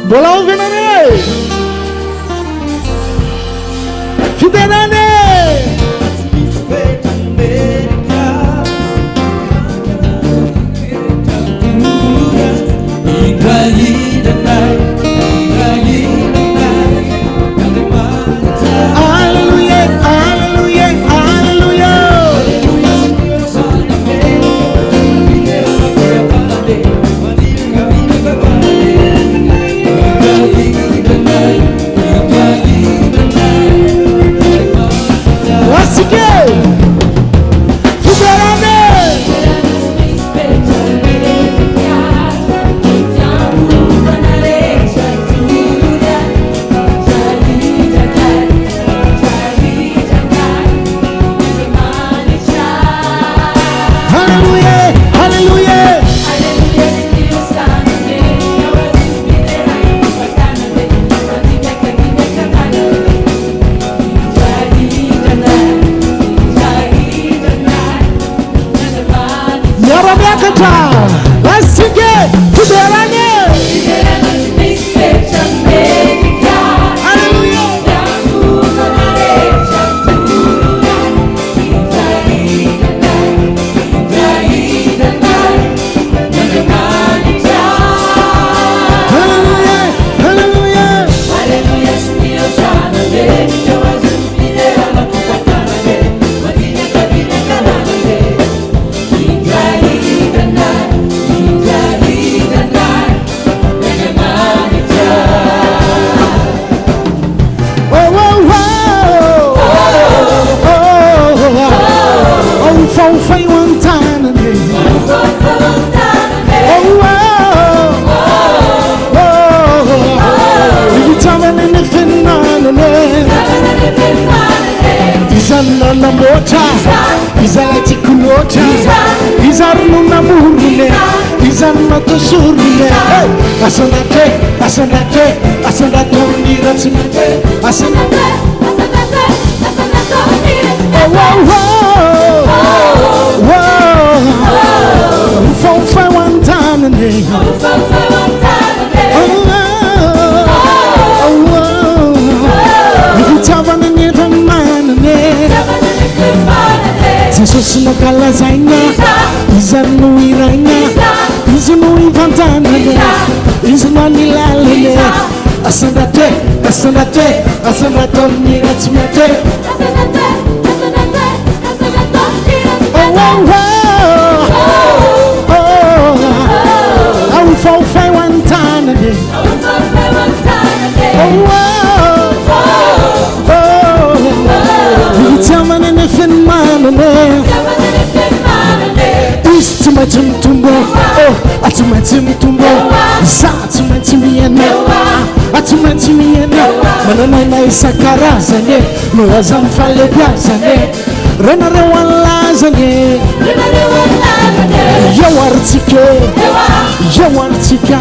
Bola venane. Fidenane. Let's sing it together. Izana mota, izala tikulota, izaruna murule, izana tosurule. Asandate, asandate, asandate unira timate, asandate, asandate, asandate unira. Oh oh oh, for one time a day. Sosno kalazanya, izanu iranya, izanu invantana, izanu nilalene. Asandate, asandate, asandate miratimate. Asandate, asandate, asandate. Oh oh oh oh. I will fall for one time a day. Oh oh oh. You tell me anything, man. To my tumbo, oh, I to my tumbo, to my timiana, I to my timiana, Manana is a carazane, Moazam Fale Piazane, Renare one lazane, Yawartike, Yawartika,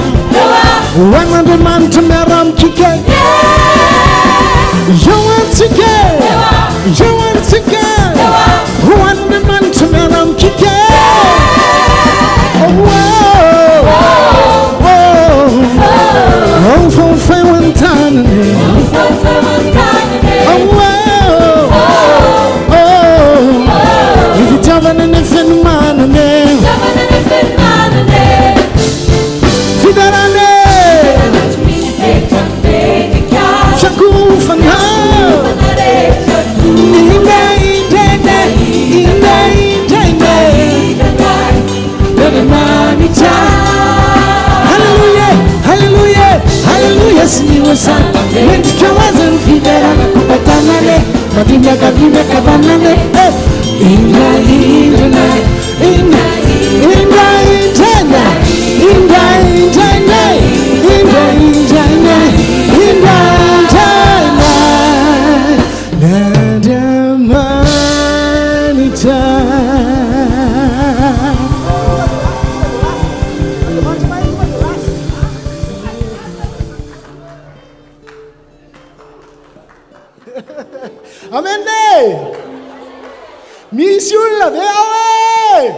100 man to Maram Kike, Yawartike, Yawartika, 100 man to Maram Kike. Oh, for fun one time. Oh, if you tell me anything, man, Fidarane, Shaku Fana, Hallelujah, hallelujah, hallelujah. See you son. When you wasn't fidera na kupatanane, madimya kabime kabanane. Inga inga inga inga inga inga inga inga inga inga Amen. Miss you love it.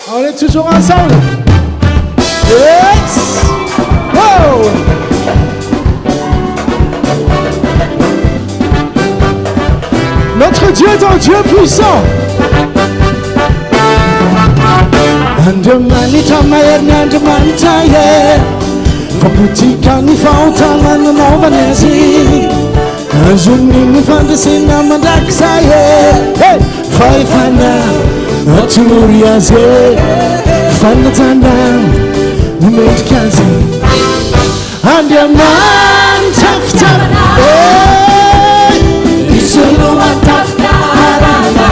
On est toujours ensemble. Yes! Wow! Notre Dieu est un Dieu puissant. Andamani tamaya nandamani taye. Faputika ni fautama na mawanezi. Azuni ni fantasi na madaksaye. Hey, faifana aturiaze. Fana tanda umejikazi. Andamani taftana. Isulu wataftarana.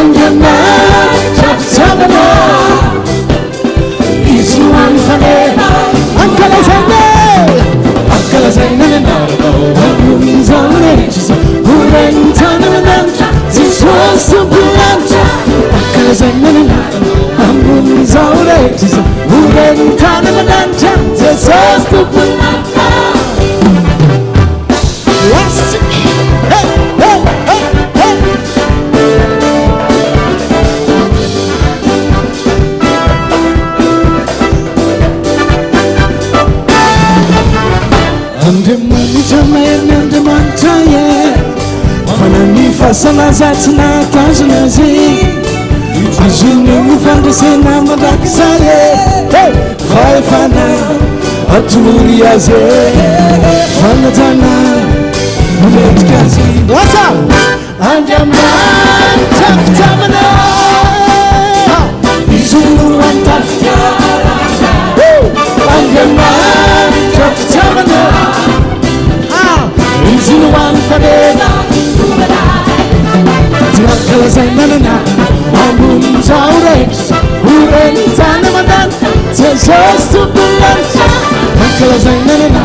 Andamani taftana. Isulu wataftarana. Ankala zane narabo. Amunza urechiza. Urentana mananta. Ziswasu bulanta. Ankala zane narabo. Amunza urechiza. Urentana mananta. Ziswasu bulanta. Yes. Hey, hey, hey, hey. Andemani tamayana andemantaye. Fanani fasana zatina tazanazi. Azuni mufandisena madaksaye. Hey, faifana aturiaze. Fanatana umejikazi. What's up? Andemani taftamana. Izulu antaftamana. Andemani taftamana. Izulu antaftamana. Tiakala zainana. Amunza urechiza. Urentana mananta. Zezostu bulanta. Akala zainana.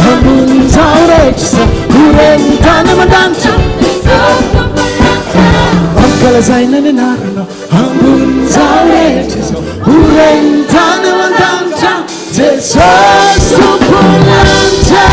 Amunza urechiza. Urentana mananta. Akala zainana. Amunza urechiza. Urentana mananta. Zezostu bulanta.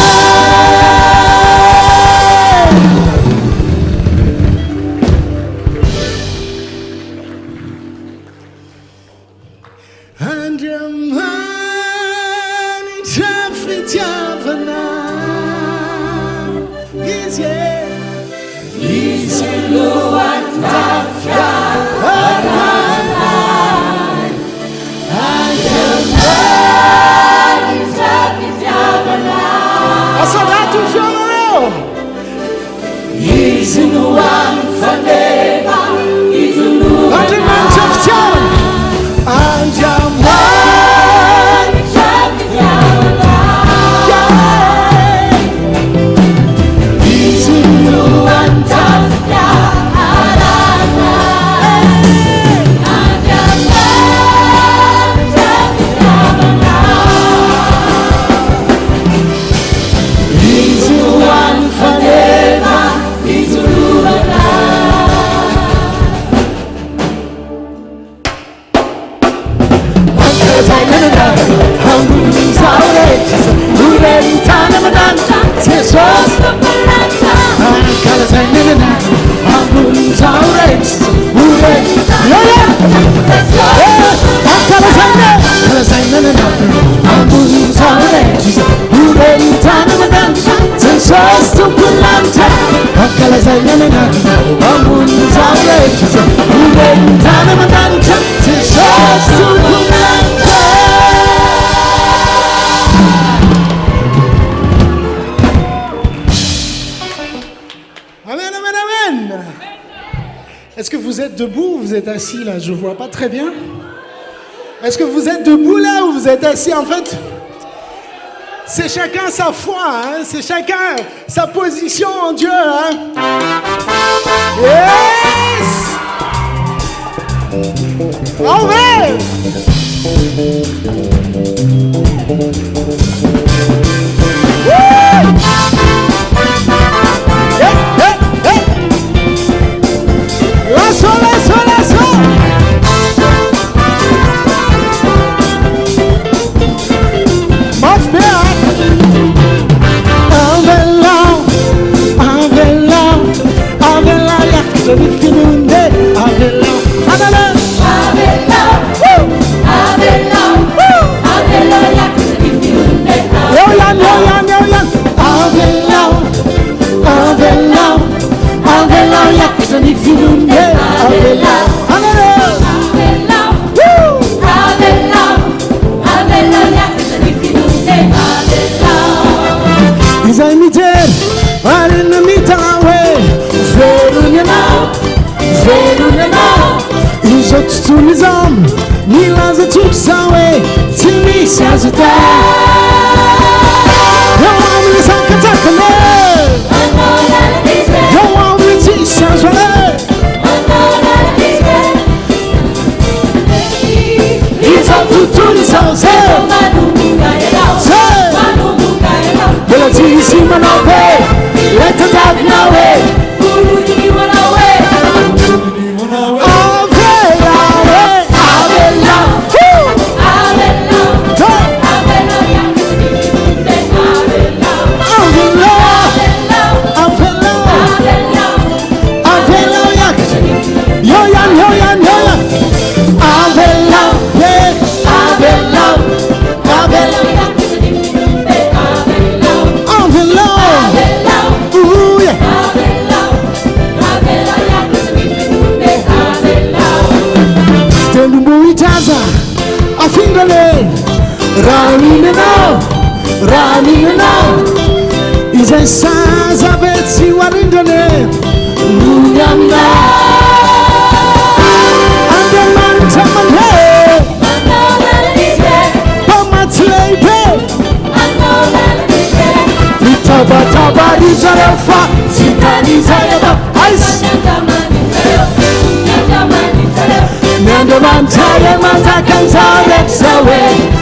Est-ce que vous êtes debout ou vous êtes assis là? Je ne vois pas très bien. Est-ce que vous êtes debout là ou vous êtes assis? En fait, c'est chacun sa foi, hein? C'est chacun sa position en Dieu. Hein? Yes! En vrai! Avela finunde avela Izamiter arena mitawe verunena izot tunizam nilaza tuksawe timisazata Yawamli sakatakane Yawamli tisazwale Izot tunizam Let's see Manawe, let us have Nawe. Running now, is a size of it, see what in the name. Luyanda, and the man to my head, but my slave, Taba is a fat, Sitanis, ice. Nandaman, Taya, Mazakans, Alex away.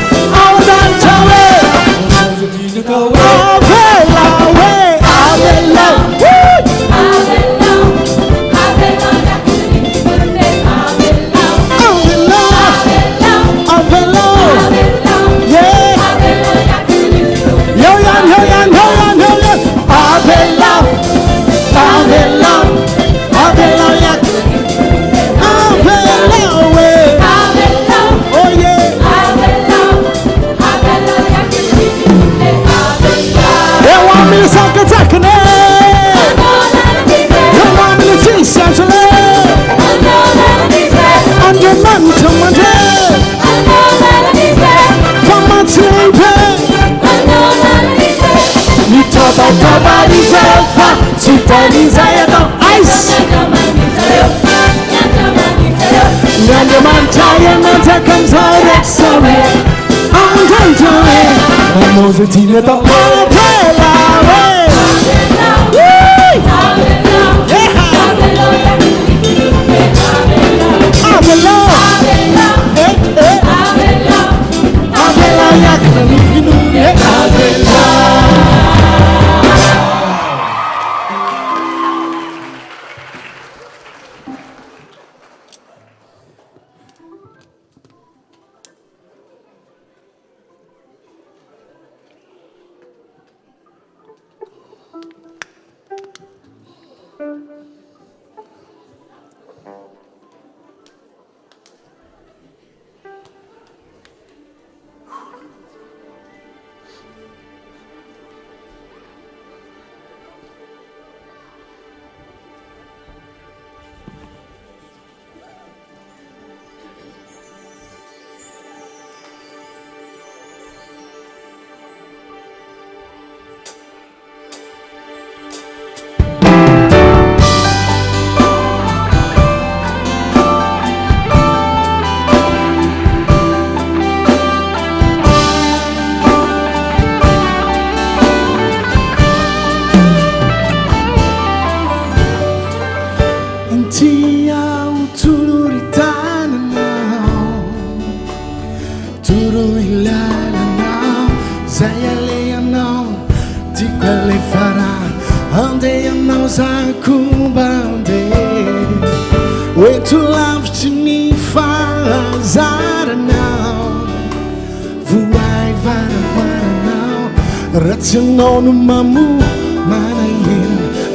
Rationono mamu manayin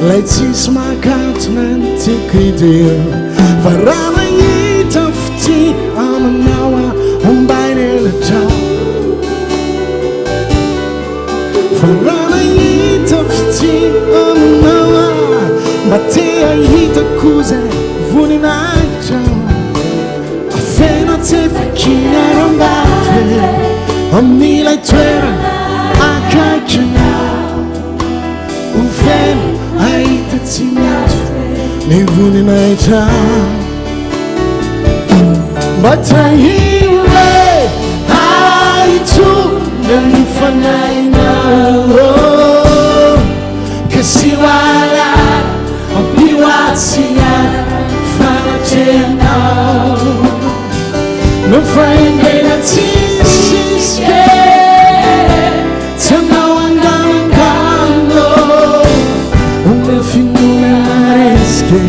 Letis makat nantikidir Varana yitafti amanawa umbayne lejaw Varana yitafti amanawa Matea itakuza vuninaicho Afena tefakina rambate Omila itwera akakina Ufena aitatimatu Ni vuninaicho Matahiwe Aitu Nanifanaina Kasiwala Opiwatia Fanatena No Friday Tisiske Tanawangangano Umefinuna Mareske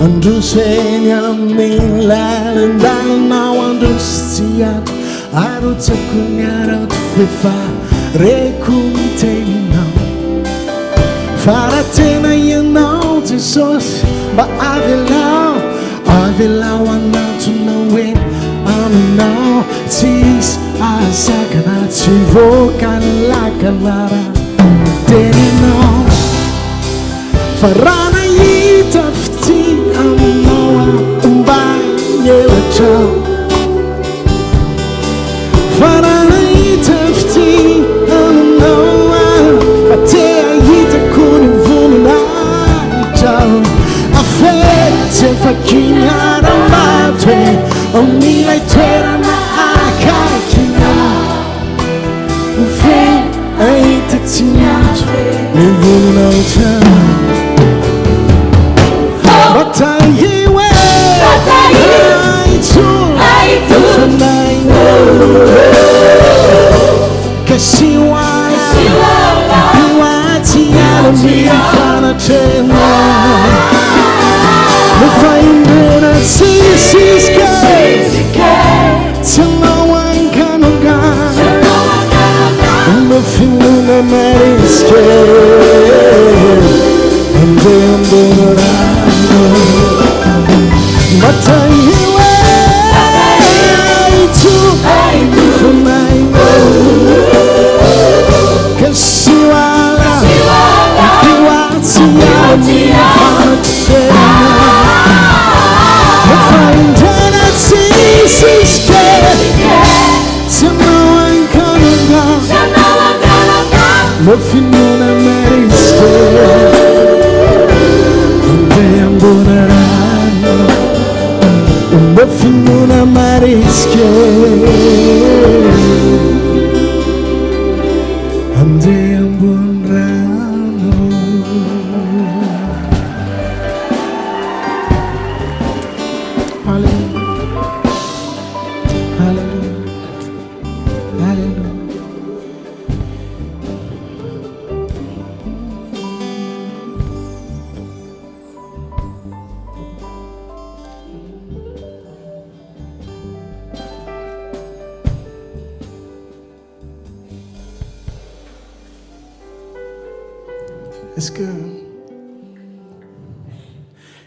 Andusenya milalendana na wandusiat Arutakunyara tufifa rekuntena Faratena you know Jesus But Avila wanna to know it I know Tis asakana chivokan lakalara Didn't know Farana yitafti Amoa umbanye wacho Farana yitafti Amoa Atea yitakuni vununa Ito Afete fakinya rambatwe Omila itwera na akakina Ufe aitatinyatwe Ni vununa ito Batahiwe Aitu Fanaino Kashiwala Piwati Alami Fanatena Mufaindena Sisiske Tanawanganuga Mufinuna Mariske Andendera Matahiwe Aitu Fanaino Kasiwala Piwati Alami Fanatena Mufaindena Sisiske Tanawanganuga Mufinuna Mariske Mufinuna Mariske Ande ambunrano Hallelujah Hallelujah Hallelujah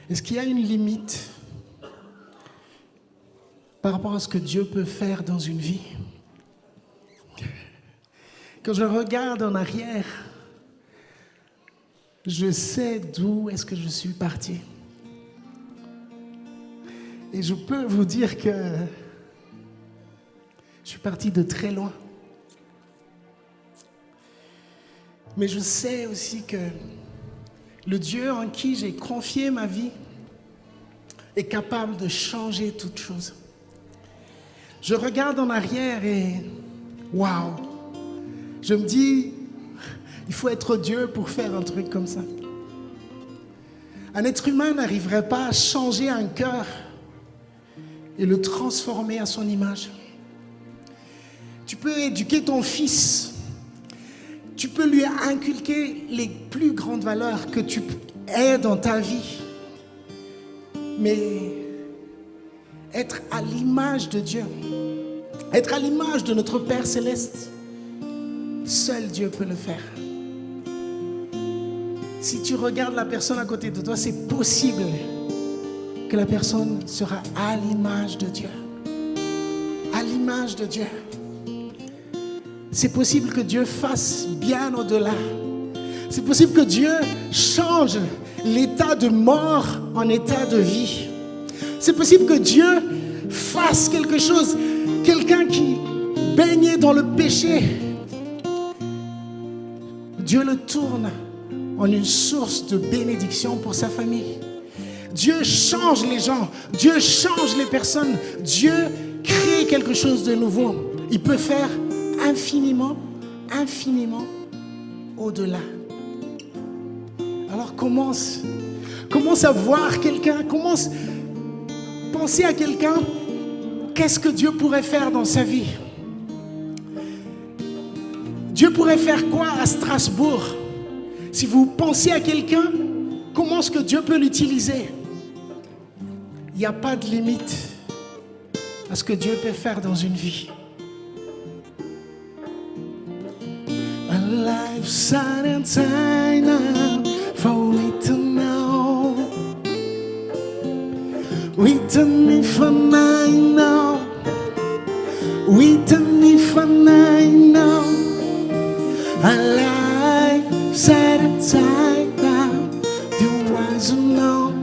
Est-ce qu'il y a une limite par rapport à ce que Dieu peut faire dans une vie? Quand je regarde en arrière, je sais d'où est-ce que je suis parti. Et je peux vous dire que je suis parti de très loin. Mais je sais aussi que le Dieu en qui j'ai confié ma vie est capable de changer toutes choses. Je regarde en arrière et waouh, je me dis, il faut être Dieu pour faire un truc comme ça. Un être humain n'arriverait pas à changer un cœur et le transformer à son image. Tu peux éduquer ton fils. Tu peux lui inculquer les plus grandes valeurs que tu aies dans ta vie. Mais être à l'image de Dieu, être à l'image de notre Père Céleste. Seul Dieu peut le faire. Si tu regardes la personne à côté de toi, c'est possible que la personne sera à l'image de Dieu. À l'image de Dieu. C'est possible que Dieu fasse bien au-delà. C'est possible que Dieu change l'état de mort en état de vie. C'est possible que Dieu fasse quelque chose. Quelqu'un qui baignait dans le péché, Dieu le tourne en une source de bénédiction pour sa famille. Dieu change les gens, Dieu change les personnes, Dieu crée quelque chose de nouveau. Il peut faire infiniment, infiniment au-delà. Alors commence à voir quelqu'un, commence à penser à quelqu'un. Qu'est-ce que Dieu pourrait faire dans sa vie? Dieu pourrait faire quoi à Strasbourg? Si vous pensez à quelqu'un, comment est-ce que Dieu peut l'utiliser? Il n'y a pas de limite à ce que Dieu peut faire dans une vie. A life silent now for we to know. We don't need for nine now. We don't need for nine now. A life silent now. Do wise know.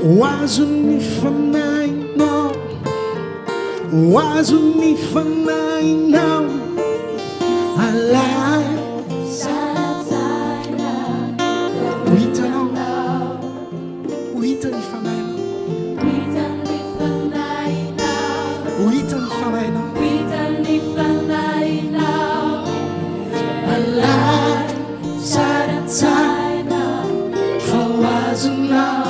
Wasn't me for nine now. Wasn't me for nine now. A life silent now. We don't know. We don't for nine now. We don't for nine now. We don't for nine now. We don't for nine now. A life silent now. For wasn't now.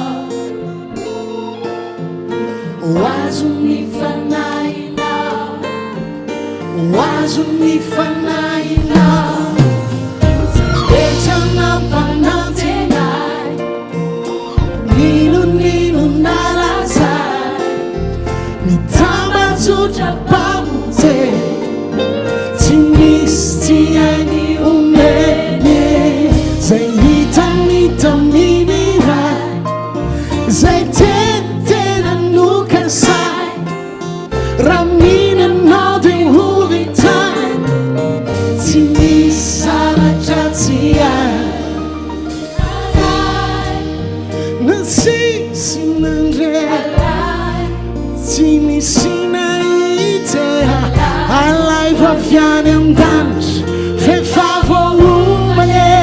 Wasn't me for nine now. Wasn't me for nine now. Echana panate nai. Ninu narazai. Mitama zuja pamute. Timisti ani umene. Zaita mita minirai. Zaite. Ramina nodding moving time. Tini salajatia. Nasi sinandre. Tini sinaite. Alive of yanem dance. Fe favor umane.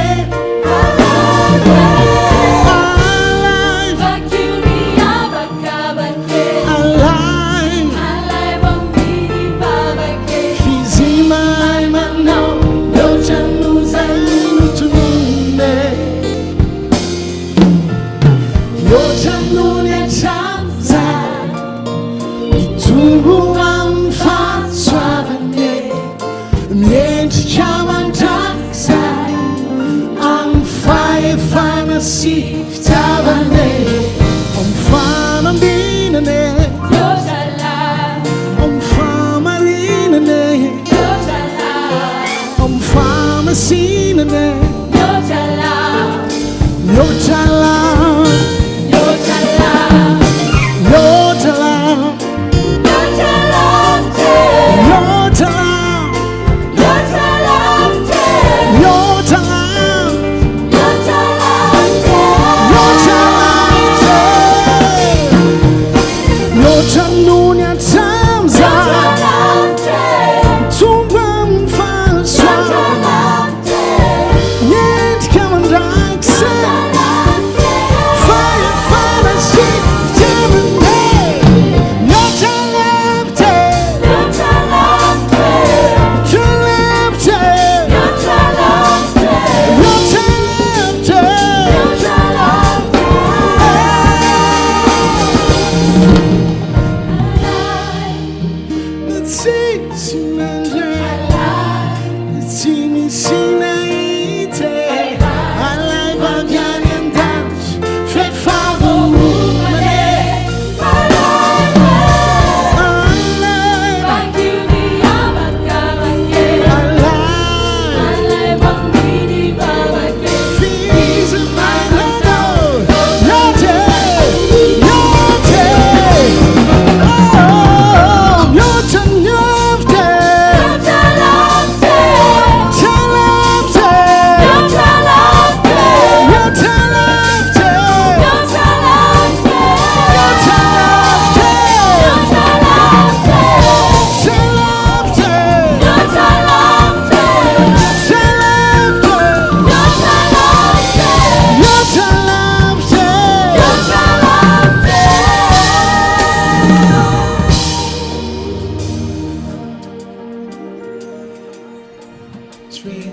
Je vais...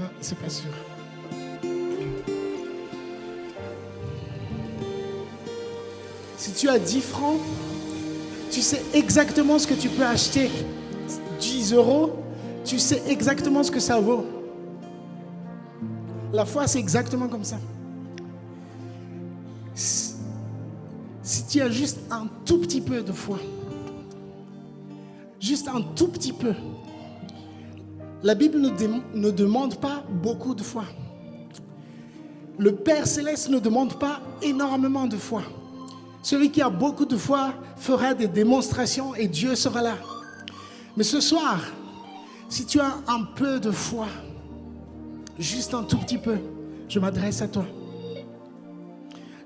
Ah, c'est pas sûr. Si tu as 10 francs, tu sais exactement ce que tu peux acheter. 10 euros, tu sais exactement ce que ça vaut. La foi, c'est exactement comme ça. Si tu as juste un tout petit peu de foi, juste un tout petit peu, la Bible ne demande pas beaucoup de foi. Le Père Céleste ne demande pas énormément de foi. Celui qui a beaucoup de foi fera des démonstrations et Dieu sera là. Mais ce soir, si tu as un peu de foi, juste un tout petit peu, je m'adresse à toi.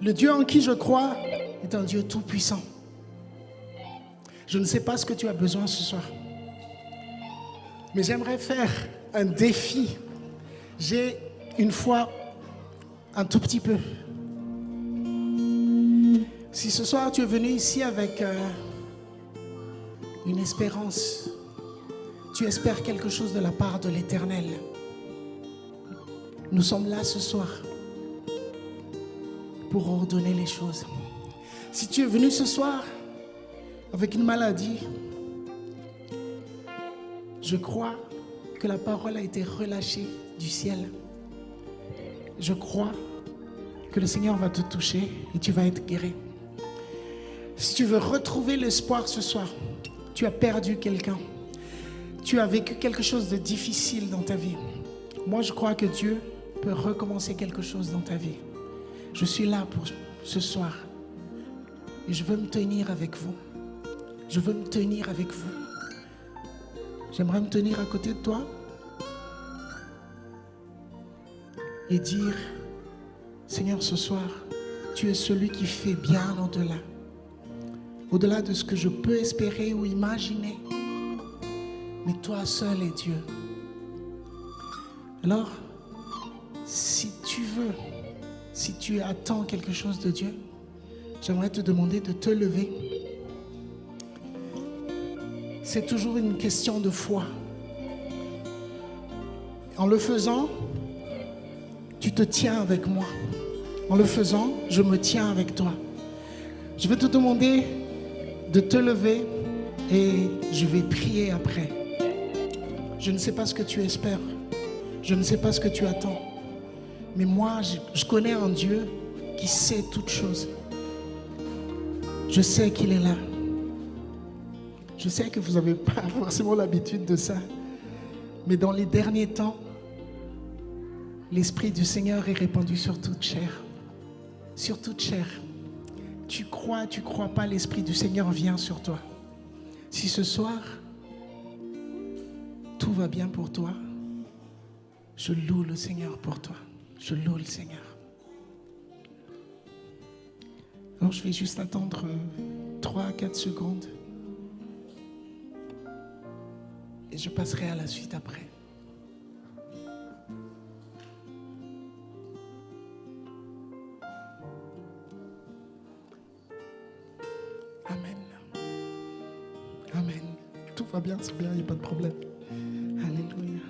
Le Dieu en qui je crois est un Dieu tout-puissant. Je ne sais pas ce que tu as besoin ce soir, mais j'aimerais faire un défi. J'ai une foi un tout petit peu. Si ce soir tu es venu ici avec une espérance, tu espères quelque chose de la part de l'Éternel, nous sommes là ce soir pour ordonner les choses. Si tu es venu ce soir avec une maladie, je crois que la parole a été relâchée du ciel. Je crois que le Seigneur va te toucher et tu vas être guéri. Si tu veux retrouver l'espoir ce soir, tu as perdu quelqu'un, tu as vécu quelque chose de difficile dans ta vie. Moi, je crois que Dieu peut recommencer quelque chose dans ta vie. Je suis là pour ce soir et je veux me tenir avec vous. Je veux me tenir avec vous. J'aimerais me tenir à côté de toi et dire, Seigneur, ce soir, tu es celui qui fait bien au-delà de ce que je peux espérer ou imaginer. Mais toi seul es Dieu. Alors, si tu veux, si tu attends quelque chose de Dieu, j'aimerais te demander de te lever. C'est toujours une question de foi. En le faisant, tu te tiens avec moi. En le faisant, je me tiens avec toi. Je vais te demander de te lever et je vais prier après. Je ne sais pas ce que tu espères. Je ne sais pas ce que tu attends. Mais moi, je connais un Dieu qui sait toutes choses. Je sais qu'il est là. Je sais que vous n'avez pas forcément l'habitude de ça. Mais dans les derniers temps, l'Esprit du Seigneur est répandu sur toute chair. Sur toute chair. Tu crois pas, l'Esprit du Seigneur vient sur toi. Si ce soir, tout va bien pour toi, je loue le Seigneur pour toi. Je loue le Seigneur. Alors je vais juste attendre 3 à 4 secondes. Et je passerai à la suite après. Amen. Amen. Tout va bien, c'est bien, il n'y a pas de problème. Alléluia.